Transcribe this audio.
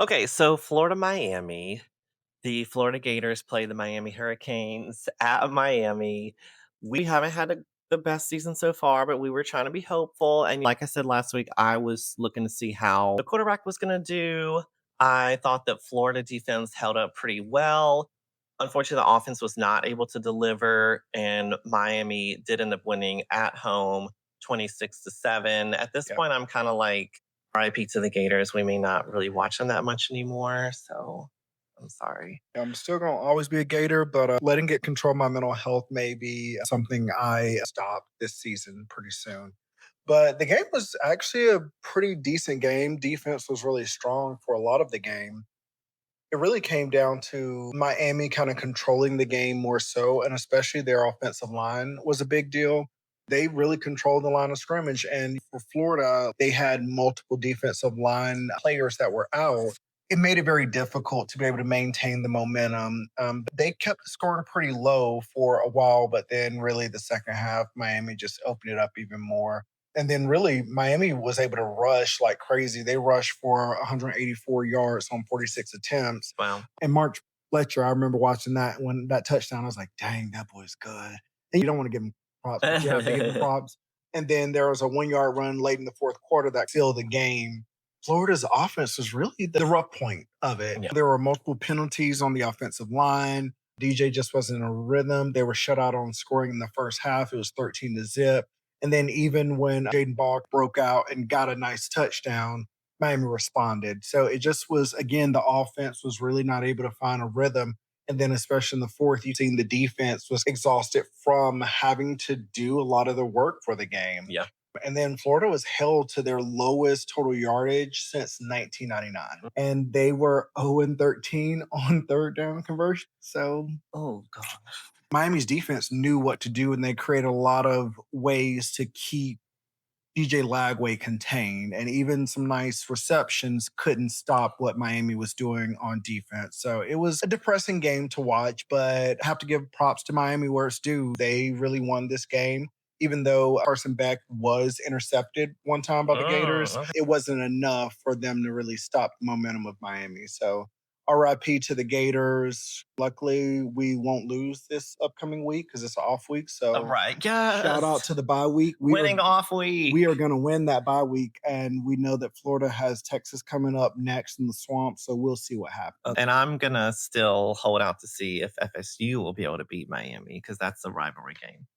Okay, so Florida, Miami. The Florida Gators play the Miami Hurricanes at Miami. We haven't had the best season so far, but we were trying to be hopeful. And like I said last week, I was looking to see how the quarterback was going to do. I thought that Florida defense held up pretty well. Unfortunately, the offense was not able to deliver, and Miami did end up winning at home 26-7. At this Yeah. point, I'm kind of like, RIP to the Gators. We may not really watch them that much anymore. So I'm sorry. I'm still gonna always be a Gator, but letting it control my mental health may be something I stop this season pretty soon. But the game was actually a pretty decent game. Defense was really strong for a lot of the game. It really came down to Miami kind of controlling the game more so, and especially their offensive line was a big deal. They really controlled the line of scrimmage. And for Florida, they had multiple defensive line players that were out. It made it very difficult to be able to maintain the momentum. They kept scoring pretty low for a while, but then really the second half, Miami just opened it up even more. And then really, Miami was able to rush like crazy. They rushed for 184 yards on 46 attempts. Wow. And Mark Fletcher, I remember watching that when that touchdown. I was like, dang, that boy's good. And you don't want to give him props, but you have to give him props. And then there was a 1 yard run late in the fourth quarter that sealed the game. Florida's offense was really the rough point of it. Yeah. There were multiple penalties on the offensive line. DJ just wasn't in a rhythm. They were shut out on scoring in the first half. It was 13-0. And then even when Jaden Balk broke out and got a nice touchdown, Miami responded. So it just was, again, the offense was really not able to find a rhythm. And then, especially in the fourth, you've seen the defense was exhausted from having to do a lot of the work for the game. Yeah. And then Florida was held to their lowest total yardage since 1999. And they were 0-13 on third down conversion. So Oh gosh. Miami's defense knew what to do, and they created a lot of ways to keep DJ Lagway contained, and even some nice receptions couldn't stop what Miami was doing on defense. So it was a depressing game to watch, but I have to give props to Miami where it's due. They really won this game. Even though Carson Beck was intercepted one time by the Gators, Okay. it wasn't enough for them to really stop the momentum of Miami. So RIP to the Gators. Luckily, we won't lose this upcoming week because it's an off week. All So right. shout out Yes. to the bye week. Winning off week. We are going to win that bye week, and we know that Florida has Texas coming up next in the swamp. So we'll see what happens. And I'm gonna still hold out to see if FSU will be able to beat Miami because that's a rivalry game.